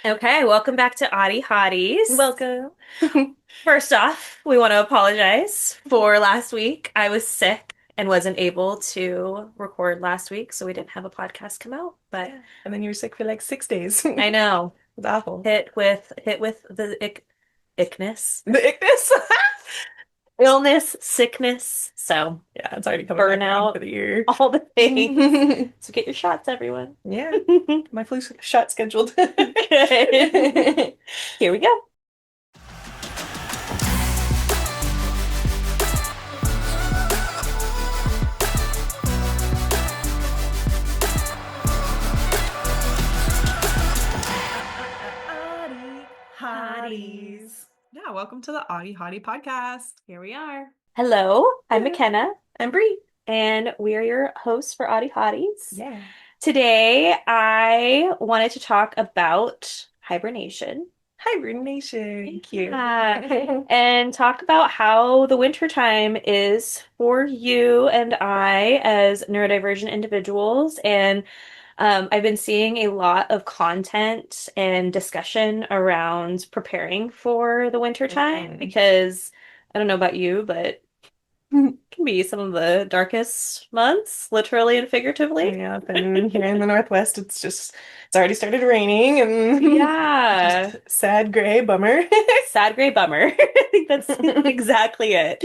Okay, welcome back to Oddie Hotties. Welcome. First off, we want to apologize for last week. I was sick and wasn't able to record last week, so we didn't have a podcast come out. But Yeah. And then you were sick for like 6 days. I It's know, awful. hit with the ickness, The ickness. illness, sickness, so Yeah, it's already coming back around for burnout, the year. all the things. So get your shots, everyone. Yeah, my flu shot scheduled. Good. Here we go. Audie Hotties. Hotties. Yeah, welcome to the Audie Hottie podcast. Here we are. Hello, I'm Hello. McKenna. I'm Bree. And we are your hosts for Audie Hotties. Yeah. Today, I wanted to talk about hibernation. Hibernation. Cute. Yeah. And talk about how the wintertime is for you and I as neurodivergent individuals. And I've been seeing a lot of content and discussion around preparing for the wintertime Mhm. because I don't know about you, but can be some of the darkest months, literally and figuratively. Yeah, and here in the Northwest, it's already started raining and Yeah. just sad gray bummer. Sad gray bummer. I think that's exactly it.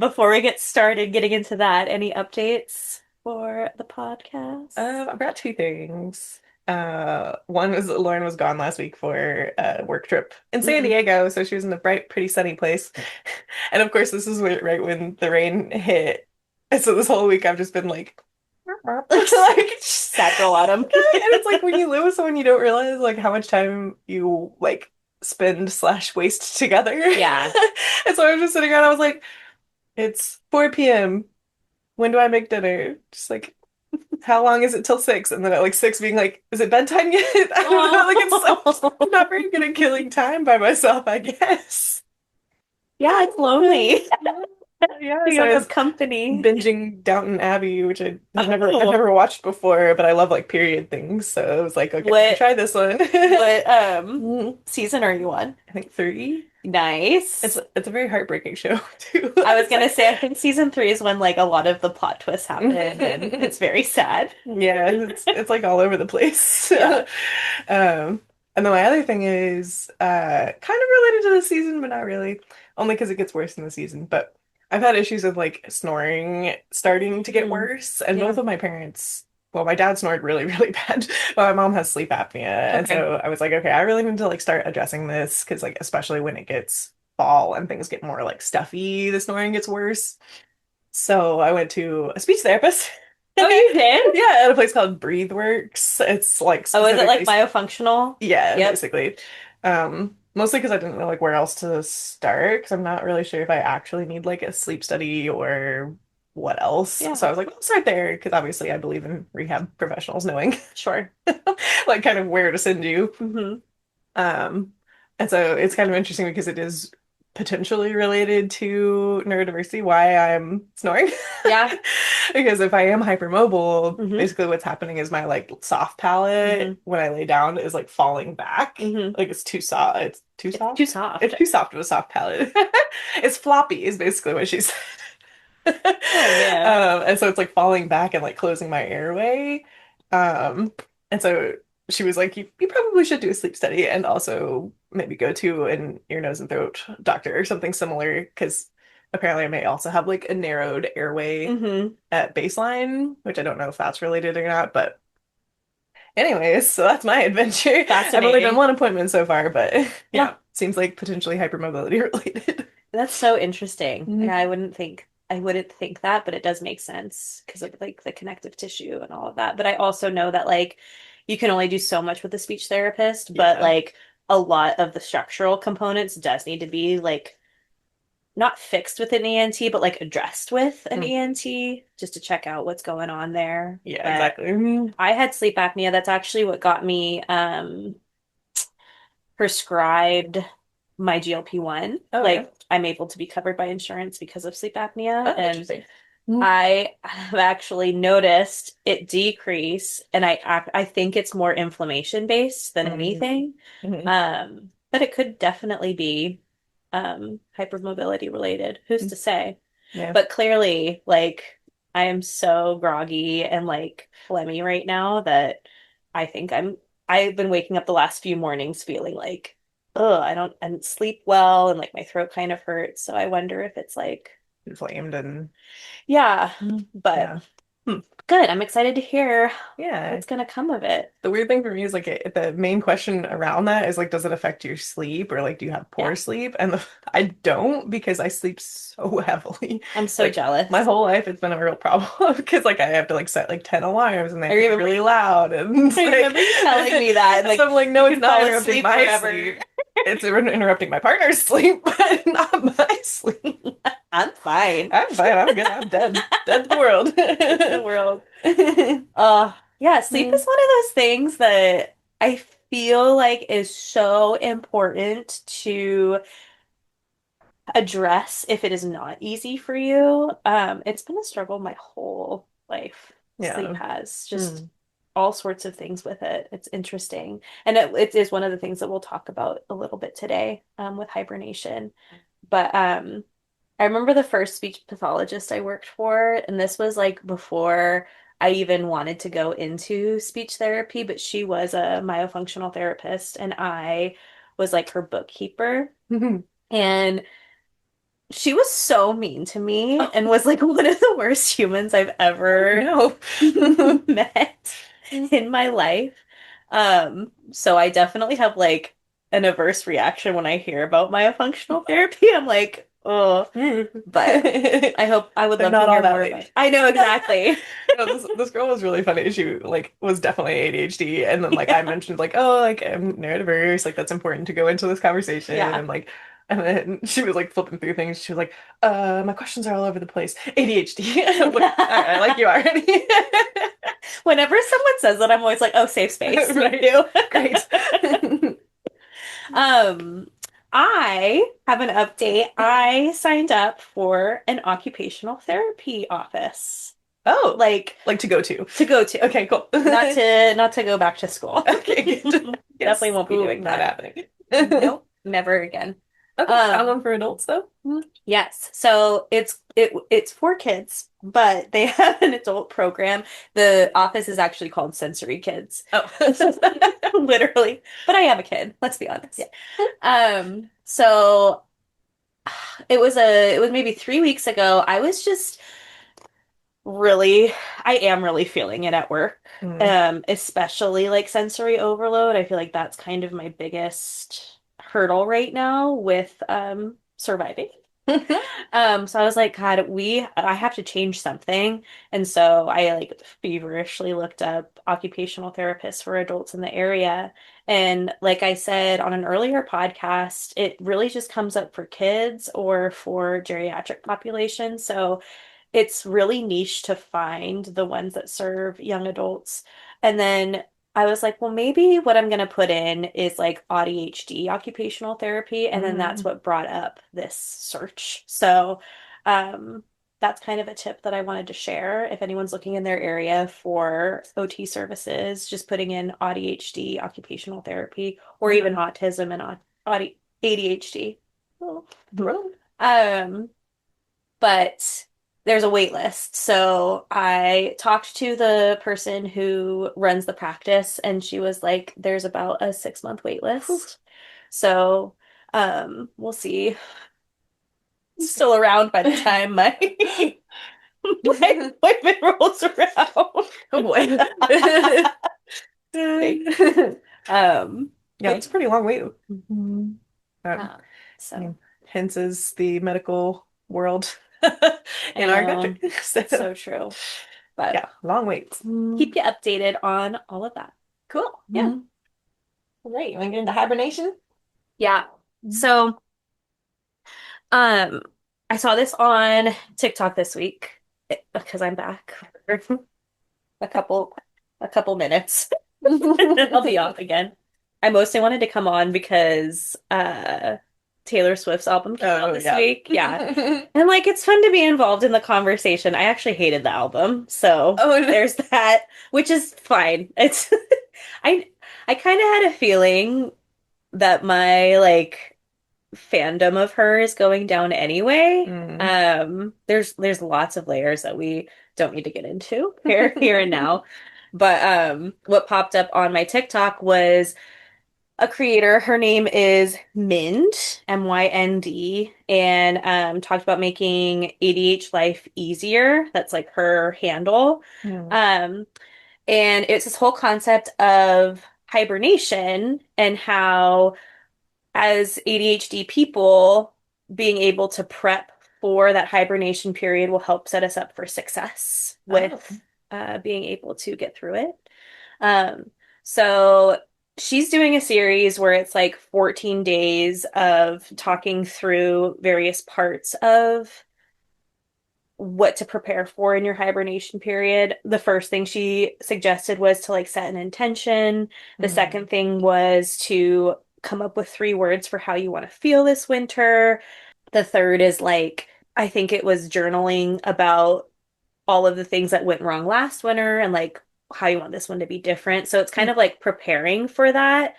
Before we get started getting into that, any updates for the podcast? I've got two things. One was Lauren was gone last week for a work trip in San Mm. Diego, so she was in a bright, pretty sunny place. And of course, this is right when the rain hit. And so this whole week I've just been like, like, Sad girl autumn. and it's like when you live with someone, you don't realize like how much time you like spend slash waste together. Yeah. And so I was just sitting around, I was like, it's 4 p.m. When do I make dinner? Just like, how long is it till 6? And then at like 6 being like, is it bedtime yet? I don't know. Like I'm not Oh. very good at killing time by myself, I guess. Yeah, it's lonely. Yeah, You so don't I was have company. binging Downton Abbey, which I've Oh. never watched before, but I love like period things. So I was like, okay, I can What try this one. what season are you on? I think 3. Nice. It's a very heartbreaking show too. I was It's gonna like say I think season three is when like a lot of the plot twists happen and it's very sad. yeah, it's like all over the place. Yeah. And then my other thing is kind of related to the season, but not really. Only because it gets worse in the season. But I've had issues of like snoring starting to get Mm. worse, and both Yeah. of my parents, well, my dad snored really, really bad, but my mom has sleep apnea, and Okay. so I was like, okay, I really need to like start addressing this because like especially when it gets fall and things get more like stuffy, the snoring gets worse. So I went to a speech therapist. Oh, you did? Yeah, at a place called BreatheWorks. It's like Oh, is it like specifically, biofunctional? yeah, Yep. basically. Mostly because I didn't know like where else to start because I'm not really sure if I actually need like a sleep study or what else. So Yeah. I was like, I'll start there because obviously I believe in rehab professionals knowing Sure. like kind of where to send you. Hmm. Um, and so it's kind of interesting because it is potentially related to neurodiversity, why I'm snoring. Yeah. Because if I am hypermobile, Hmm. basically what's happening is my like soft palate Hmm. when I lay down is like falling back. Hmm. Like it's too soft. It's too It's too soft. soft. It's too soft of a soft palate. It's floppy is basically what she said. Oh man. And so it's like falling back and like closing my airway. Um, and so she was like, you probably should do a sleep study and also maybe go to an ear, nose, and throat doctor or something similar because apparently I may also have like a narrowed airway Hmm. at baseline, which I don't know if that's related or not. But anyways, so that's my adventure. I've only done Fascinating. one appointment so far, but Yeah. yeah, seems like potentially hypermobility related. That's so interesting. Yeah, Mhm. I wouldn't think that, but it does make sense because of like the connective tissue and all of that. But I also know that like you can only do so much with a speech therapist, but Yeah. like a lot of the structural components does need to be like not fixed with an ENT, but like addressed with an Mm. ENT just to check out what's going on there. Yeah, But exactly. Mhm. I had sleep apnea. That's actually what got me prescribed my GLP-1. Oh yeah. Like I'm able to be covered by insurance because of sleep apnea. Oh, And interesting. I have actually noticed it decrease, and I think it's more inflammation based than anything. Mm-hmm. But it could definitely be hypermobility related. Who's to say? Yeah, But clearly, like I am so groggy and like phlegmy right now that I think I've been waking up the last few mornings feeling like, oh, I didn't sleep well and like my throat kind of hurts. So I wonder if it's like, inflamed and yeah, but yeah. Hmm. good. I'm excited to hear Yeah. what's gonna come of it. The weird thing for me is like the main question around that is like, does it affect your sleep or like do you have Yeah, poor sleep? And I don't because I sleep so heavily. I'm so Like my jealous. whole life it's been a real problem because like I have to like set like 10 alarms and they I have to be remember really loud and I like remember you telling me that and so like I'm like, you no, it's could not fall interrupting asleep my forever. sleep. It's interrupting my partner's sleep, but not my sleep. I'm fine. I'm fine. I'm good. I'm dead. Dead to the world. It's the world. Yeah, sleep is one of those things that I feel like is so important to address if it is not easy for you. It's been a struggle my whole life. Sleep Yeah. has just Mm. all sorts of things with it. It's interesting. And it is one of the things that we'll talk about a little bit today, with hibernation. But I remember the first speech pathologist I worked for, and this was like before I even wanted to go into speech therapy, but she was a myofunctional therapist, and I was like her bookkeeper. And she was so mean to me Oh, and was like one of the worst humans I've oh ever no. met in my life. So I definitely have like an averse reaction when I hear about myofunctional therapy. I'm like, oh, but They're I would love to not all hear that more about way. it. I know exactly. No, this girl was really funny. She like was definitely ADHD, and then like I Yeah. mentioned like oh like I'm neurodiverse, like that's important to go into this conversation, Yeah. and like and then she was like flipping through things. She was like, my questions are all over the place. ADHD. I'm like, all right, I like you already. Whenever someone says that, I'm always like, oh, safe space. Thank Right. you. Great. Um, I have an update. I signed up for an occupational therapy office, Oh, like like to go to. to go to, Okay, cool. not to go back to school. Okay, good. Definitely Yes, won't be school, doing not that. happening. Nope, never again. Okay, found Um, one for adults though. yes. So it's for kids, but they have an adult program. The office is actually called Sensory Kids. Oh. Literally. But I have a kid, let's be honest. Yeah. So it was maybe 3 weeks ago. I was just really I am really feeling it at work. Mm. Especially like sensory overload. I feel like that's kind of my biggest hurdle right now with surviving. So I was like, God, I have to change something. And so I like feverishly looked up occupational therapists for adults in the area. And like I said on an earlier podcast, it really just comes up for kids or for geriatric population. So it's really niche to find the ones that serve young adults. And then I was like, well, maybe what I'm going to put in is like ADHD occupational therapy. And then that's Mm. what brought up this search. So, um, that's kind of a tip that I wanted to share. If anyone's looking in their area for OT services, just putting in ADHD occupational therapy or even Yeah. autism and ADHD. Oh. Well, Um, but there's a wait list. So I talked to the person who runs the practice, and she was like, there's about a 6 month wait whew. list. So we'll see. Still around by the time my my appointment rolls around. Oh boy. Thanks. Yeah, But that's a pretty long wait. Mhm. Um, yeah, I so mean, hence is the medical world I in our country. know So, it's so true. But yeah, long waits. keep you updated on all of that. Cool. Yeah. Mhm. All right, you want to get into hibernation? Yeah. Mhm. So Um, I saw this on TikTok this week because I'm back for a couple a couple minutes. And then I'll be off again. I mostly wanted to come on because Taylor Swift's album came out Oh, this yeah. week. Yeah. And like it's fun to be involved in the conversation. I actually hated the album. So Oh, no. there's that, which is fine. It's I I kind of had a feeling that my like fandom of her is going down anyway. Mm. There's lots of layers that we don't need to get into here and now. But what popped up on my TikTok was a creator. Her name is Mind, Mynd, and talked about making ADH life easier. That's like her handle. Mm. Um, and it's this whole concept of hibernation and how as ADHD people, being able to prep for that hibernation period will help set us up for success Oh. with being able to get through it. Um, so she's doing a series where it's like 14 days of talking through various parts of what to prepare for in your hibernation period. The first thing she suggested was to like set an intention. The Mm. second thing was to come up with 3 words for how you want to feel this winter. The third is like, I think it was journaling about all of the things that went wrong last winter and like how you want this one to be different. So it's kind Mm. of like preparing for that.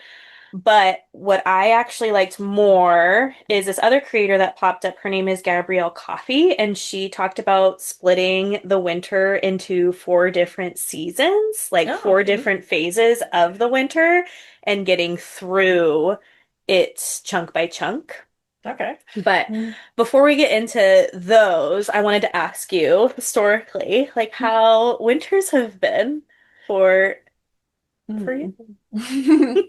But what I actually liked more is this other creator that popped up. Her name is Gabrielle Coffey, and she talked about splitting the winter into 4 different seasons, like Oh. 4 different phases of the winter, and getting through it chunk by chunk. Okay. But Mm. before we get into those, I wanted to ask you historically, like how winters have been for you. Mm.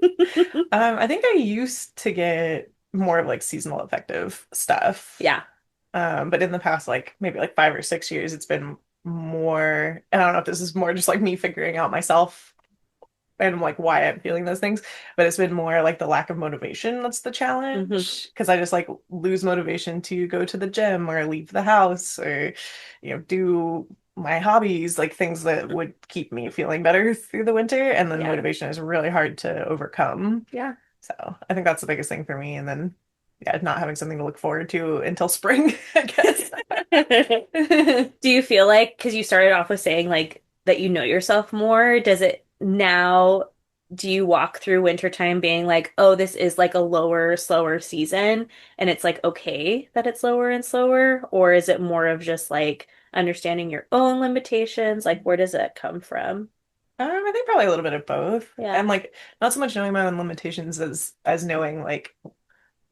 I think I used to get more of like seasonal affective stuff. Yeah. But in the past, like maybe like 5 or 6 years, it's been more, and I don't know if this is more just like me figuring out myself and like why I'm feeling those things, but it's been more like the lack of motivation that's the Hmm. challenge. Because I just like lose motivation to go to the gym or leave the house or, do my hobbies, like things that would keep me feeling better through the winter. And then Yeah. motivation is really hard to overcome. Yeah. So I think that's the biggest thing for me. And then, yeah, not having something to look forward to until spring, I guess. Do you feel like, because you started off with saying like that you know yourself more, does it now, do you walk through wintertime being like, oh, this is like a lower, slower season, and it's like okay that it's lower and slower? Or is it more of just like understanding your own limitations? Like, where does it come from? I think probably a little bit of both. Yeah. And like not so much knowing my own limitations as knowing like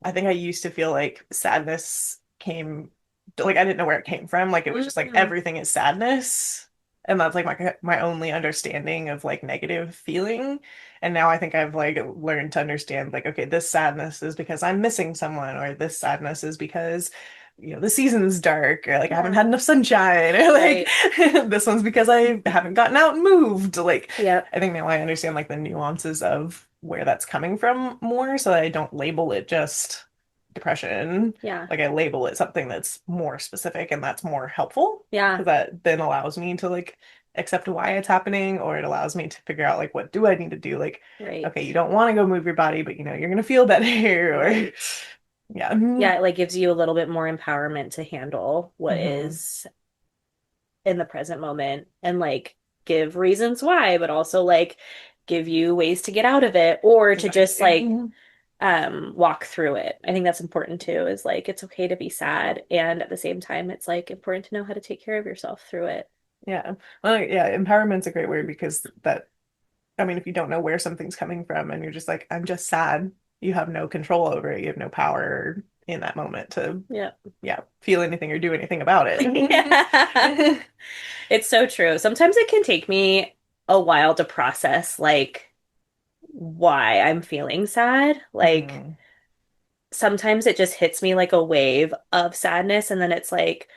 I think I used to feel like sadness came like I didn't know where it came from. Like it was just like Mm, everything is sadness. And that's like my only understanding of like negative feeling. And now I think I've like learned to understand like, okay, this sadness is because I'm missing someone, or this sadness is because, the season's dark, or like I haven't yeah. had enough sunshine, or like Right. this one's because I haven't gotten out and moved. Like Yep. I think now I understand like the nuances of where that's coming from more, so that I don't label it just depression. Yeah. Like I label it something that's more specific and that's more helpful, Yeah. because that then allows me to like accept why it's happening, or it allows me to figure out like what do I need to do? Like, Right. okay, you don't want to go move your body, but you're gonna feel better, or Right. yeah. Yeah, it like gives you a little bit more empowerment to handle what Hmm. is in the present moment and like give reasons why, but also like give you ways to get out of it or to just Exactly. like walk through it. I think that's important too, is like it's okay to be sad and at the same time it's like important to know how to take care of yourself through it. Yeah. Well, yeah, empowerment's a great word, because that, I mean, if you don't know where something's coming from and you're just like, I'm just sad, you have no control over it. You have no power in that moment to, Yeah. yeah, feel anything or do anything about Yeah. it. It's so true. Sometimes it can take me a while to process like why I'm feeling sad. Like Mm. sometimes it just hits me like a wave of sadness and then it's like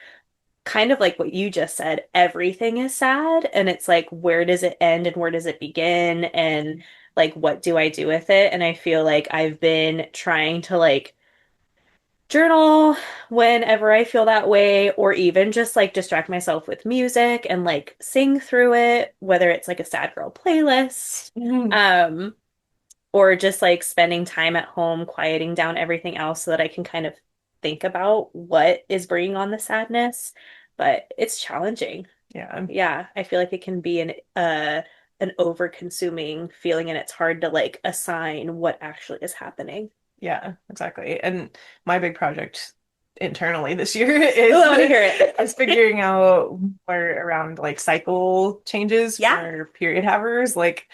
kind of like what you just said, everything is sad and it's like where does it end and where does it begin and like what do I do with it? And I feel like I've been trying to like journal whenever I feel that way or even just like distract myself with music and like sing through it, whether it's like a sad girl playlist. Mm. Um or just like spending time at home, quieting down everything else so that I can kind of think about what is bringing on the sadness. But it's challenging. Yeah. Yeah, I feel like it can be an over-consuming feeling and it's hard to like assign what actually is happening. Yeah, exactly. And my big project internally this year Oh, is let me hear is it. figuring out more around like cycle changes Yeah. for period havers. Like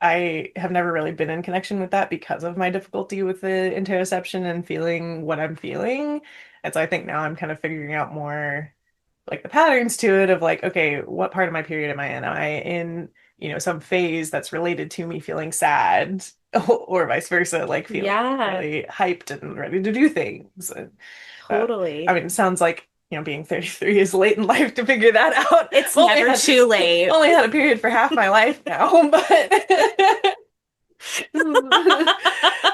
I have never really been in connection with that because of my difficulty with the interoception and feeling what I'm feeling. And so I think now I'm kind of figuring out more like the patterns to it of like, okay, what part of my period am I in? Am I in, some phase that's related to me feeling sad or vice versa, like feeling Yeah, really hyped and ready to do things. And, I totally. mean, it sounds like, being 33 is late in life to figure that out. It's I've only never had too late. only had a period for half my life now, but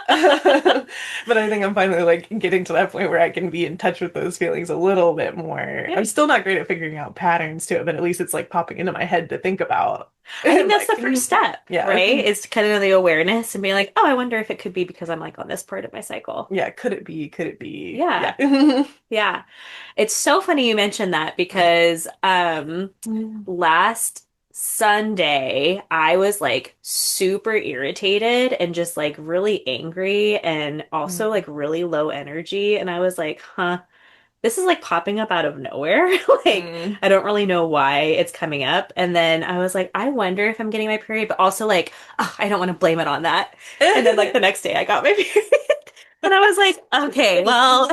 but I think I'm finally like getting to that point where I can be in touch with those feelings a little bit more. I'm Good. still not great at figuring out patterns to it, but at least it's like popping into my head to think about. I think And that's like, the first step, yeah. right? It's kind of the awareness and being like, oh, I wonder if it could be because I'm like on this part of my cycle. Yeah, could it be? Could it be? Yeah. Yeah. Yeah. It's so funny you mentioned that because last Sunday I was like super irritated and just like really angry and also like really low energy and I was like, huh, this is like popping up out of nowhere. Like Mm. I don't really know why it's coming up. And then I was like, I wonder if I'm getting my period, but also like, oh, I don't want to blame it on that. And then like the next day I got my period. And I was like, okay, well,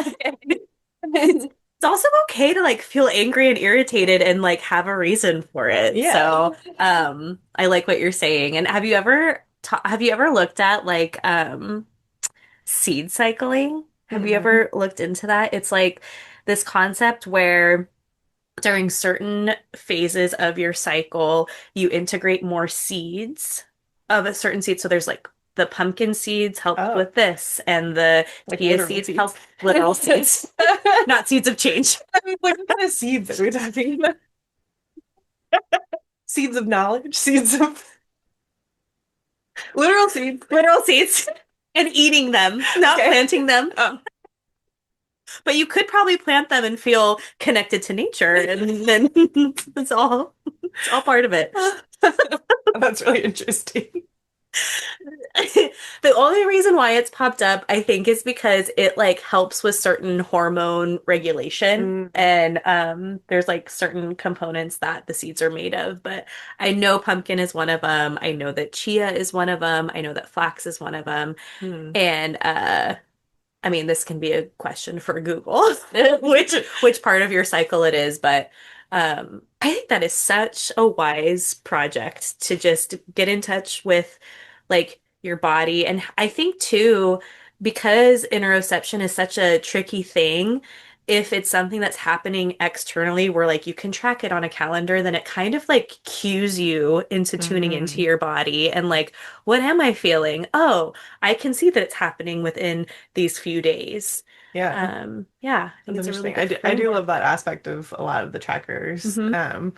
it's also okay to like feel angry and irritated and like have a reason for it. Yeah. So, I like what you're saying. And have you ever looked at like seed cycling? Have you Mm. ever looked into that? It's like this concept where during certain phases of your cycle, you integrate more seeds of a certain seed. So there's like the pumpkin seeds help Oh, with this, and the like chia literal seeds help seeds. literal seeds, not seeds of change. I mean, like what kind of seeds are we talking about? Seeds of knowledge, seeds of literal seeds. Literal seeds and eating them, not Okay. planting them. Oh. But you could probably plant them and feel connected to nature, and then it's all part of it. That's really interesting. The only reason why it's popped up, I think, is because it like helps with certain hormone regulation. Mm. And there's like certain components that the seeds are made of. But I know pumpkin is one of them. I know that chia is one of them. I know that flax is one of them. Mm. And I mean, this can be a question for Google, which part of your cycle it is, but I think that is such a wise project to just get in touch with like your body. And I think too, because interoception is such a tricky thing, if it's something that's happening externally where like you can track it on a calendar, then it kind of like cues you into tuning into Mm. your body and like, what am I feeling? Oh, I can see that it's happening within these few days. Yeah. Yeah, I think That's it's a really interesting. good I do love framework. that aspect of a lot of the trackers. Hmm.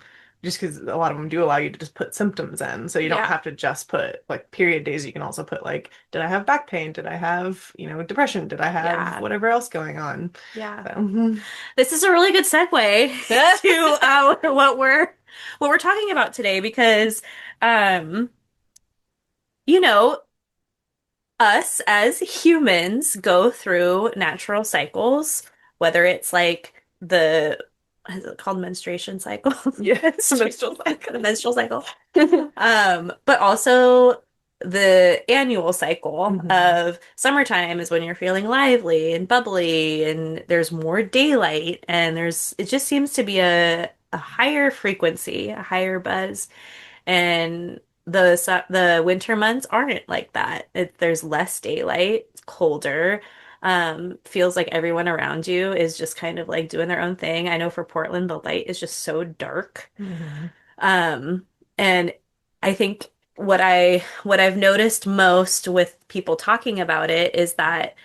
Just because a lot of them do allow you to just put symptoms in. So you don't Yeah, have to just put like period days. You can also put like, did I have back pain? Did I have, depression? Did I have yeah, whatever else going on? yeah. So, This is a really good segue to what we're talking about today because um, you know, us as humans go through natural cycles, whether it's like the is it called menstruation cycle? yeah, menstrual The cycle. menstrual cycle. But also the annual cycle Hmm. of summertime is when you're feeling lively and bubbly and there's more daylight and it just seems to be a higher frequency, a higher buzz. And the winter months aren't like that. There's less daylight, it's colder. Feels like everyone around you is just kind of like doing their own thing. I know for Portland, the light is just so dark. Hmm. Um, and I think what I've noticed most with people talking about it is that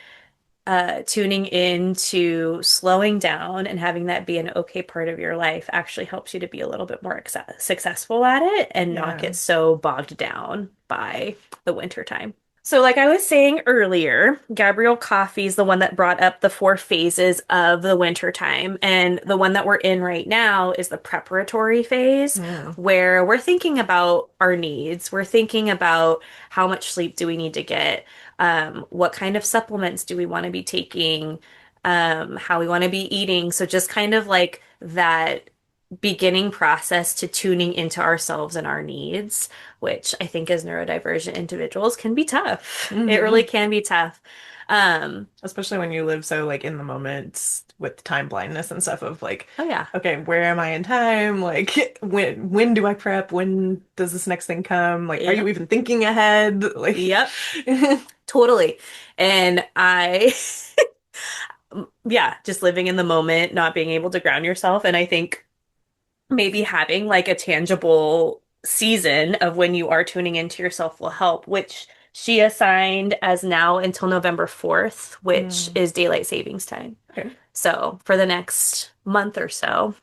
tuning into slowing down and having that be an okay part of your life actually helps you to be a little bit more successful at it and not Yeah. get so bogged down by the winter time. So, like I was saying earlier, Gabrielle Coffey is the one that brought up the four phases of the winter time. And the one that we're in right now is the preparatory phase, Mm. where we're thinking about our needs. We're thinking about how much sleep do we need to get? What kind of supplements do we want to be taking? How we want to be eating. So, just kind of like that beginning process to tuning into ourselves and our needs, which I think as neurodivergent individuals can be tough. It really Hmm. can be tough. Um, Especially when you live so like in the moment with time blindness and stuff of like, oh yeah. okay, where am I in time? Like when do I prep? When does this next thing come? Like, are you Yep. even thinking ahead? Like, Yep. Totally. And yeah, just living in the moment, not being able to ground yourself. And I think maybe having like a tangible season of when you are tuning into yourself will help, which she assigned as now until November 4th, which mm, is daylight savings time. okay. So for the next month or so,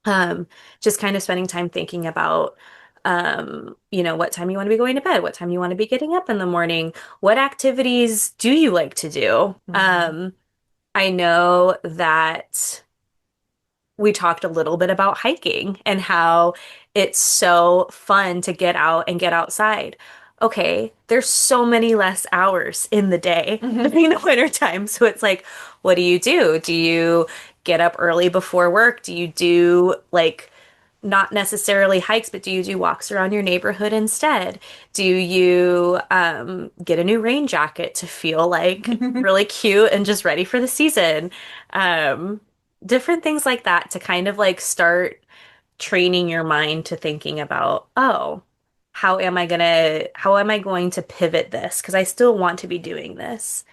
um, just kind of spending time thinking about, what time you want to be going to bed, what time you want to be getting up in the morning, what activities do you like to do? Mm. I know that we talked a little bit about hiking and how it's so fun to get out and get outside. Okay, there's so many less hours in the day during the winter time. So it's like, what do you do? Do you get up early before work? Do you do like not necessarily hikes, but do you do walks around your neighborhood instead? Do you get a new rain jacket to feel like really cute and just ready for the season? Um, Different things like that to kind of like start training your mind to thinking about, oh, how am I going to pivot this? Because I still want to be doing this.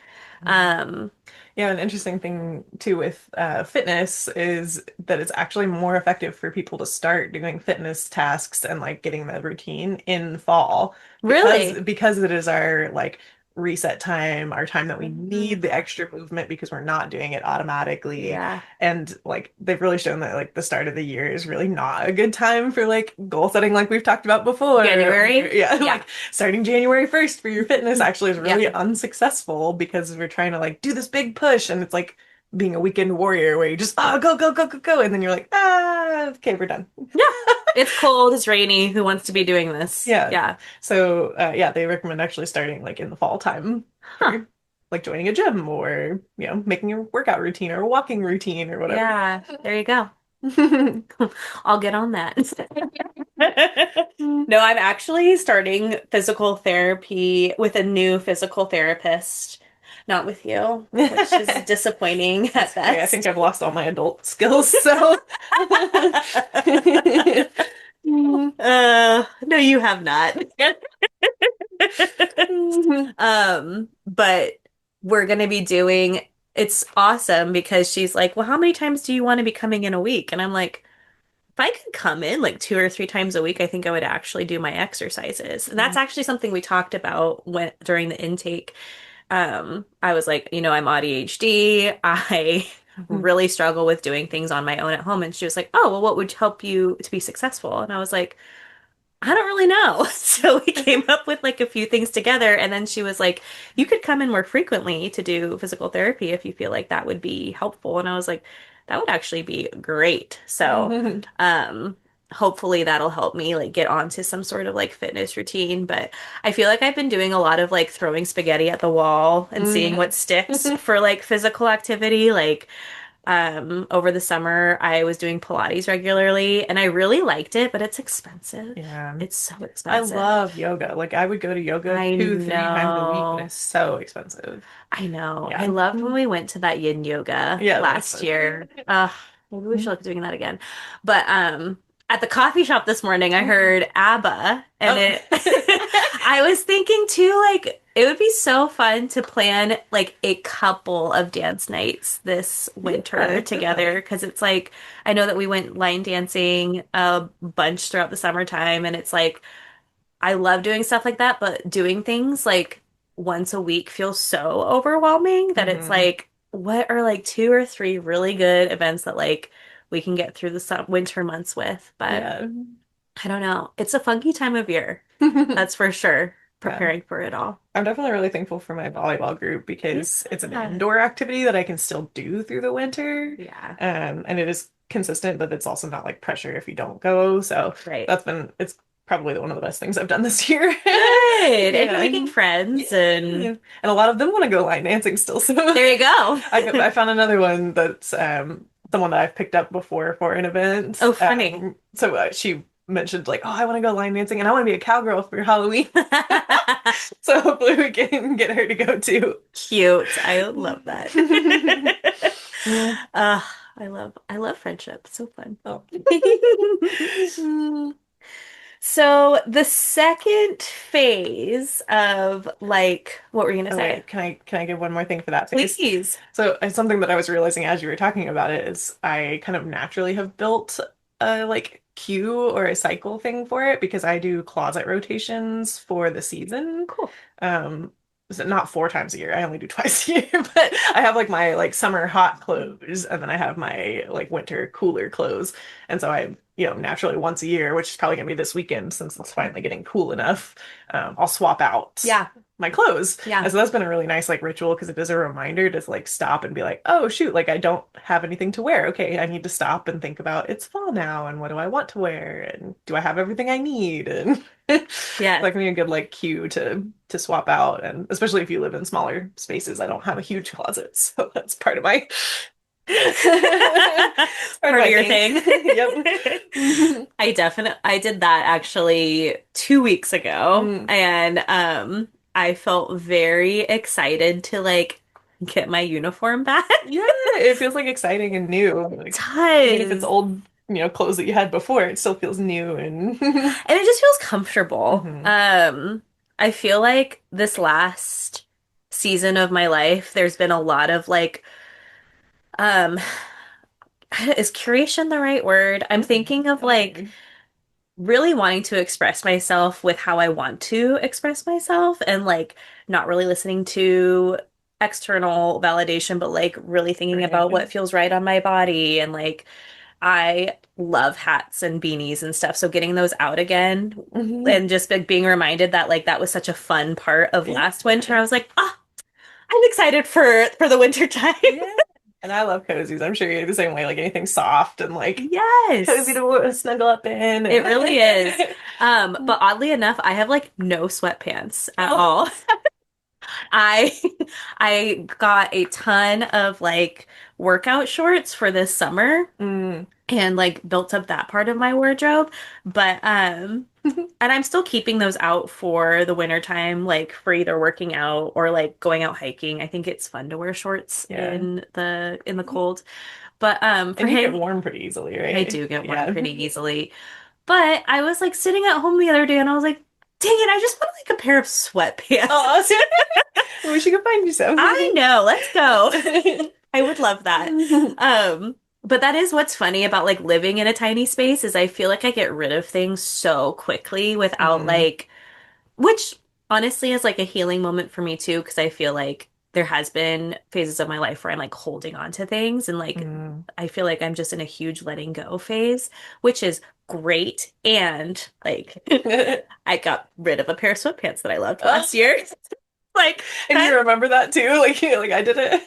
Um, Yeah, an interesting thing too with fitness is that it's actually more effective for people to start doing fitness tasks and like getting the routine in fall really? because it is our like reset time, our time that we need the Mhm. extra movement because we're not doing it automatically. Yeah. And like they've really shown that like the start of the year is really not a good time for like goal setting like we've talked about before. January? Yeah, Yeah. like starting January 1st for your fitness actually is Yeah. really unsuccessful because we're trying to like do this big push and it's like being a weekend warrior where you just go go go go go and then you're like okay we're done. Yeah. It's cold, it's rainy. Who wants to be doing this? Yeah. Yeah. So yeah, they recommend actually starting like in the fall time Huh. for like joining a gym or making a workout routine or a walking routine or whatever. Yeah. There you go. I'll get on that. No, I'm actually starting physical therapy with a new physical therapist, not with you, which is disappointing at That's okay. I think best. I've lost all my adult skills, so No, you have not. But we're gonna be doing, it's awesome because she's like, well, how many times do you want to be coming in a week? And I'm like, if I could come in like 2 or 3 times a week, I think I would actually do my exercises. And that's actually something we talked about when during the intake. I was like, I'm ADHD. I really struggle with doing things on my own at home. And she was like, oh, well, what would help you to be successful? And I was like, I don't really know. So we came up with like a few things together. And then she was like, you could come in more frequently to do physical therapy if you feel like that would be helpful. And I was like, that would actually be great. So, um, hopefully that'll help me like get onto some sort of like fitness routine. But I feel like I've been doing a lot of like throwing spaghetti at the wall and seeing what sticks for like physical activity. Like, over the summer, I was doing Pilates regularly and I really liked it, but it's expensive. Yeah. It's so I expensive. love yoga. Like I would go to yoga I 2, 3 times a week and know. it's so expensive. I know. I Yeah. loved when we went to that yin yoga Yeah, that was last fun. year. Maybe we should look at doing that again. But at the coffee shop this morning, I heard ABBA and Oh. it I was thinking too, like it would be so fun to plan like a couple of dance nights this winter Yeah, together definitely. because it's like I know that we went line dancing a bunch throughout the summertime and it's like I love doing stuff like that, but doing things like once a week feels so overwhelming that it's Hmm. like, what are like 2 or 3 really good events that like we can get through the winter months with? But Yeah. I don't know. It's a funky time of year. That's for sure. Um, preparing for it all. I'm definitely really thankful for my volleyball group because it's an Yeah. indoor activity that I can still do through the winter. Yeah. And it is consistent, but it's also not like pressure if you don't go. So Right. it's probably one of the best things I've done this year. Good. And you're Yeah. making friends Yeah. and And a lot of them want to go line dancing still. So there you go. I found another one that's someone that I've picked up before for an event. Oh, funny. So she mentioned like, oh, I want to go line dancing and I want to be a cowgirl for Halloween. So hopefully we can get her to go too. Cute. I love that. Yeah. Uh, I love friendship. So fun. Oh. So the second phase of like, what were you gonna Oh say? wait, can I give one more thing for that? Because Please. so it's something that I was realizing as you were talking about it is I kind of naturally have built a like cue or a cycle thing for it because I do closet rotations for the season. Cool. So not 4 times a year. I only do twice a year, but I have like my like summer hot clothes and then I have my like winter cooler clothes. And so I, naturally once a year, which is probably gonna be this weekend since it's finally getting cool enough, I'll swap out Yeah. my clothes. Yeah. And so that's been a really nice like ritual because it is a reminder to like stop and be like, oh shoot, like I don't have anything to wear. Okay, I need to stop and think about it's fall now and what do I want to wear and do I have everything I need? And Yeah. like me a good like cue to swap out and especially if you live in smaller spaces. I don't have a huge closet, so that's part of my part of Part of my your kink. thing. Yep. I did that actually 2 weeks ago Mm. and I felt very excited to like get my uniform back. Yeah, it feels like exciting and new. It Like even if it's does. old, clothes that you had before, it still feels new and And it just feels comfortable. hmm I feel like this last season of my life, there's been a lot of like, um, is curation the right word? I'm thinking of like Definitely. really wanting to express myself with how I want to express myself and like not really listening to external validation, but like really thinking about Right. what feels right on my body and like I love hats and beanies and stuff. So getting those out again Mhm. and just like being reminded that like that was such a fun part of Yeah. last winter. I was like, ah, I'm excited for the winter time. Yeah. And I love cozies. I'm sure you're the same way. Like anything soft and like cozy Yes, to snuggle up in. it And really is. But oddly enough, I have like no sweatpants at oh, all. I I got a ton of like workout shorts for this summer mm. and like built up that part of my wardrobe. But and I'm still keeping those out for the winter time, like for either working out or like going out hiking. I think it's fun to wear shorts Yeah. in the cold. But for And you get him, warm pretty easily, I right? do get warm Yeah. pretty easily. But I was like sitting at home the other day and I was like, dang it, I just want like a pair of sweatpants. Oh, I wish you could find you some. I know, let's go. I would love that. But that is what's funny about like living in a tiny space is I feel like I get rid of things so quickly without Mm, like, which honestly is like a healing moment for me too, because I feel like there has been phases of my life where I'm like holding on to things and like mm. I feel like I'm just in a huge letting go phase, which is great. And like I got rid of a pair of sweatpants that I loved Oh, last year. Like and that, you remember that too? Like I did it.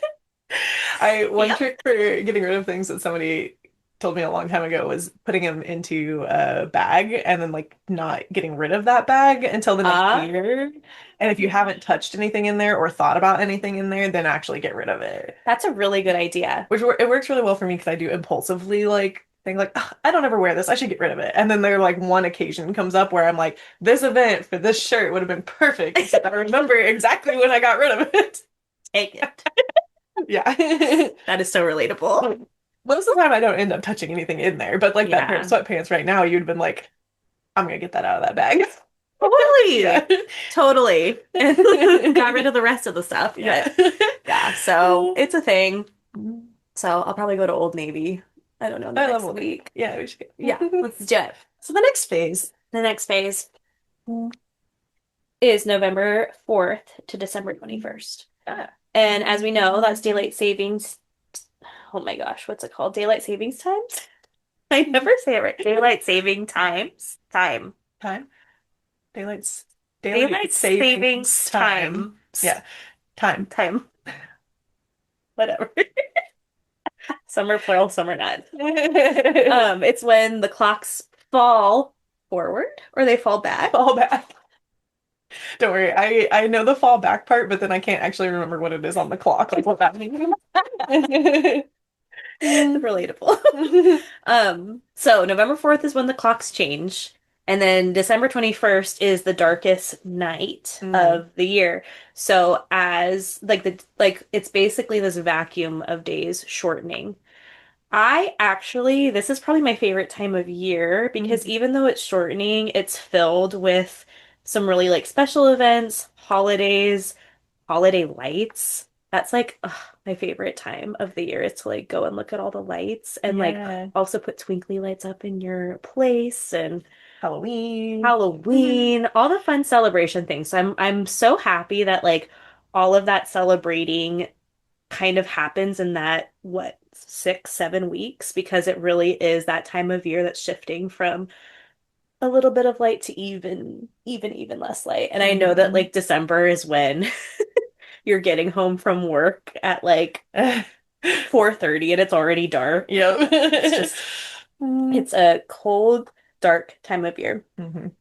One yep. trick for getting rid of things that somebody told me a long time ago was putting them into a bag and then like not getting rid of that bag until the next Uh, year. And if you haven't touched anything in there or thought about anything in there, then actually get rid of it. that's a really good idea. It works really well for me because I do impulsively like think like, "Ugh, I don't ever wear this. I should get rid of it." And then there like one occasion comes up where I'm like, this event for this shirt would have been perfect, except I remember exactly when I got rid of it. Take it. Yeah. That is so relatable. Most of the time I don't end up touching anything in there, but like that pair of Yeah. sweatpants right now, you'd have been like, I'm gonna get that out of that bag. Yeah. Totally. Totally. And got rid of the rest of the stuff. Yeah. But yeah, so it's a thing. So I'll probably go to Old Navy. I don't know, the I love next old name. week. Yeah, we should Yeah, go. let's do it. So the next phase, the next phase is November 4th to December 21st. Ah. And as we know, that's daylight savings. Oh my gosh, what's it called? Daylight savings times? I never say it right. Daylight saving times. Time. Time. Daylights. Daylight Daylight savings savings time. time. Yeah, time. Time. Whatever. Summer plural, summer not. It's when the clocks fall forward or they fall back. Fall back. Don't worry, I know the fall back part, but then I can't actually remember what it is on the clock, like what that means. Relatable. So November 4th is when the clocks change, and then December 21st is the darkest night Mm, of the year. So as like it's basically this vacuum of days shortening. I actually, this is probably my favorite time of year because mm. even though it's shortening, it's filled with some really like special events, holidays, holiday lights. That's like ugh, my favorite time of the year is to like go and look at all the lights and like Yeah, also put twinkly lights up in your place and Halloween. Halloween, all the fun celebration things. So I'm so happy that like all of that celebrating kind of happens in that what 6, 7 weeks because it really is that time of year that's shifting from a little bit of light to even less light. And I know that Hmm like December is when you're getting home from work at like 4:30 and it's already dark. It's Yep. just it's a cold, dark time of year.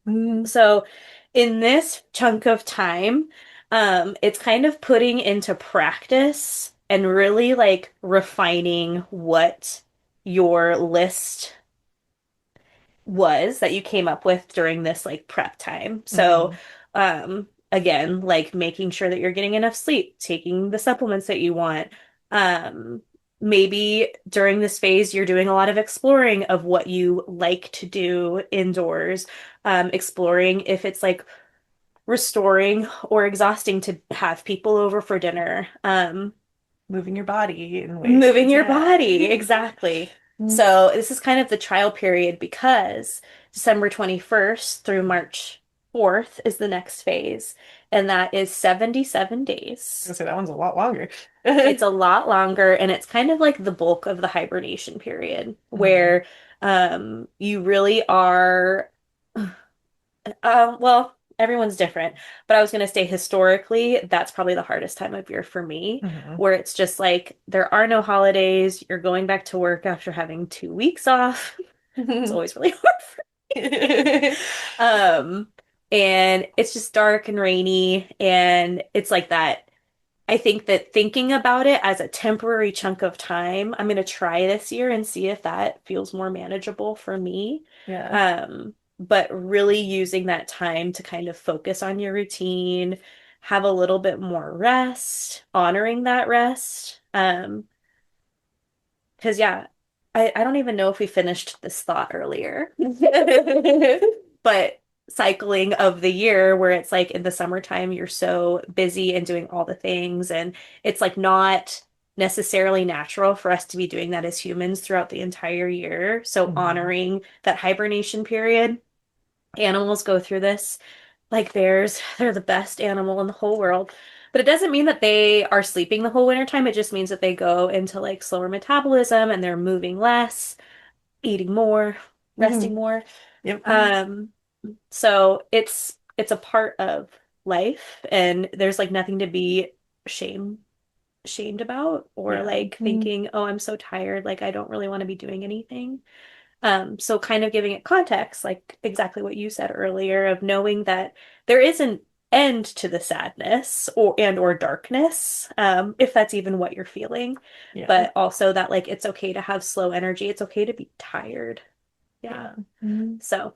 Mhm. So in this chunk of time, it's kind of putting into practice and really like refining what your list was that you came up with during this like prep time. So, Mhm. again, like making sure that you're getting enough sleep, taking the supplements that you want. Um, maybe during this phase, you're doing a lot of exploring of what you like to do indoors, exploring if it's like restoring or exhausting to have people over for dinner. Moving your body in Moving ways. your Yeah. body, exactly. Mm. So this is kind of the trial period because December 21st through March 4th is the next phase, and that is 77 I was gonna days. say that one's a lot longer. It's a lot longer, and it's kind of like the bulk of the hibernation period, Mhm. where you really are well, everyone's different, but I was going to say historically, that's probably the hardest time of year for me, Mhm. where it's just like there are no holidays. You're going back to work after having 2 weeks off. It's always really hard for um, and it's just dark and rainy, and it's like that. I think that thinking about it as a temporary chunk of time, I'm going to try this year and see if that feels more manageable for me. Yeah. But really using that time to kind of focus on your routine, have a little bit more rest, honoring that rest. Because yeah, I don't even know if we finished this thought earlier. But cycling of the year where it's like in the summertime you're so busy and doing all the things and it's like not necessarily natural for us to be doing that as humans throughout the entire year. So Mhm. honoring that hibernation period, animals go through this like bears, they're the best animal in the whole world. But it doesn't mean that they are sleeping the whole winter time. It just means that they go into like slower metabolism and they're moving less, eating more, resting Mhm. more. Yep. Um, so it's a part of life and there's like nothing to be shame shamed about or Yeah. like Mhm. thinking, oh, I'm so tired, like I don't really want to be doing anything. So kind of giving it context, like exactly what you said earlier, of knowing that there is an end to the sadness or darkness, if that's even what you're feeling, Yeah. but also that like it's okay to have slow energy. It's okay to be tired. Yeah. Yeah. Mhm. So,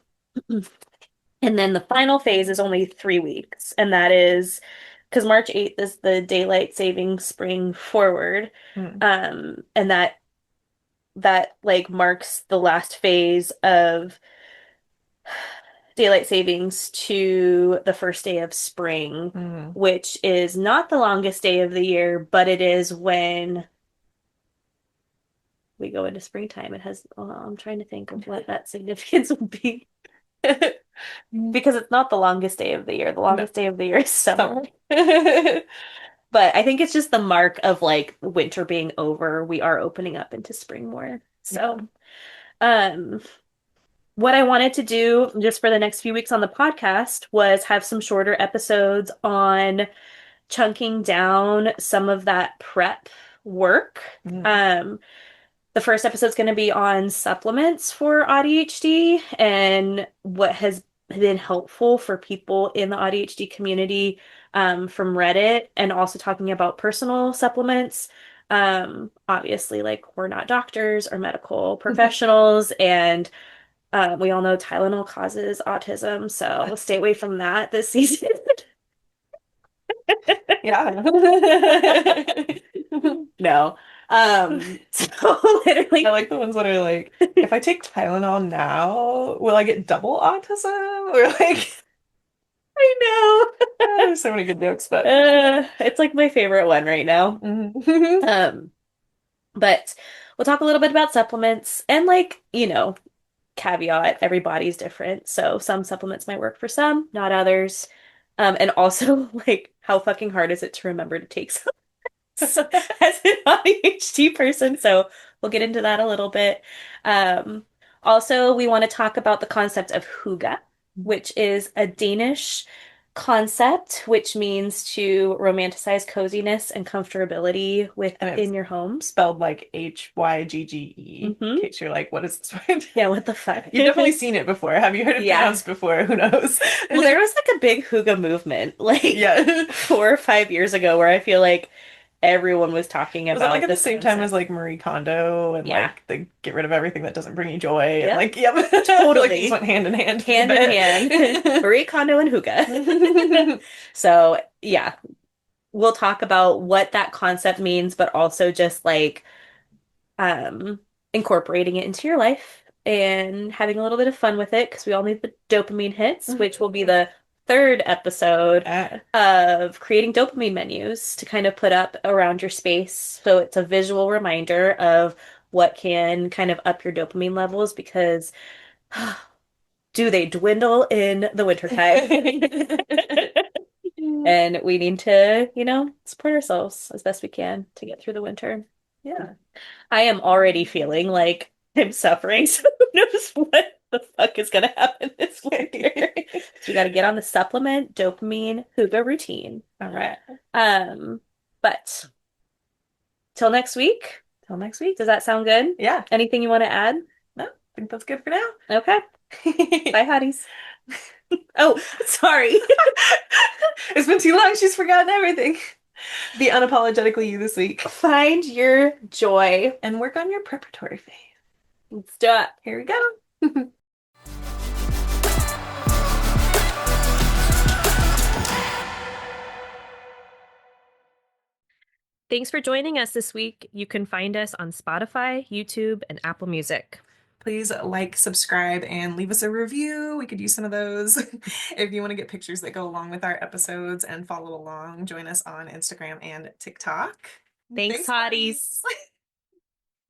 and then the final phase is only 3 weeks, and that is because March 8th is the daylight saving spring forward. Mhm. And that like marks the last phase of daylight savings to the first day of spring, Mhm. which is not the longest day of the year, but it is when we go into springtime. It has, well, I'm trying to think of what that significance would be Mhm. because it's not the longest day of the year. The No, longest day of the year is summer. summer. But I think it's just the mark of like winter being over. We are opening up into spring more. Yeah. So, um, what I wanted to do just for the next few weeks on the podcast was have some shorter episodes on chunking down some of that prep work. Mm. Um, the first episode's going to be on supplements for ADHD and what has been helpful for people in the ADHD community from Reddit, and also talking about personal supplements. Obviously, like we're not doctors or medical professionals, and we all know Tylenol causes autism, so stay away from that this season. Yeah. No. So literally, I like the ones that are like, if I take Tylenol now, will I get double autism? Or like, I there's so many good jokes, but know. It's like my favorite one right now. Mhm. Um, but we'll talk a little bit about supplements and like, caveat, everybody's different. So some supplements might work for some, not others. And also like how fucking hard is it to remember to take as an ADHD person. So we'll get into that a little bit. Um, Also, we want to talk about the concept of hygge, which is a Danish concept, which means to romanticize coziness and comfortability And it's within your homes. spelled like Hygge, in Hmm. case you're like, what is this word? Yeah, what the fuck? You've definitely seen it before. Have you heard it Yeah. pronounced before? Who knows? Well, there was like a big hygge movement like Yeah. 4 or 5 years ago where I feel like everyone was talking Was that like about at the this same time as concept. like Marie Kondo and Yeah. like the get rid of everything that doesn't bring you joy and Yep. like, yep. I feel like these Totally. went hand in hand a Hand in hand. bit. Marie Kondo and hygge. So, yeah, we'll talk about what that concept means, but also just like um, incorporating it into your life and having a little bit of fun with it because we all need the dopamine hits, which will be the third episode Uh, of creating dopamine menus to kind of put up around your space. So it's a visual reminder of what can kind of up your dopamine levels because do they dwindle in the wintertime? And we need to, support ourselves as best we can to get through the winter. yeah. I am already feeling like I'm suffering, so who knows what the fuck is gonna happen this winter. So we got to get on the supplement dopamine hygge routine. All right. Um, but till next week, Till next week. does that sound good? Yeah. Anything you want to add? No, I think that's good for now. Okay. Bye, hotties. Oh, sorry. It's been too long. She's forgotten everything. Be unapologetically you this week Find your joy. and work on your preparatory phase. Let's do it. Here we go. Thanks for joining us this week. You can find us on Spotify, YouTube, and Apple Music. Please like, subscribe, and leave us a review. We could use some of those. If you want to get pictures that go along with our episodes and follow along, join us on Instagram and TikTok. Thanks, Thanks, hotties. buddies.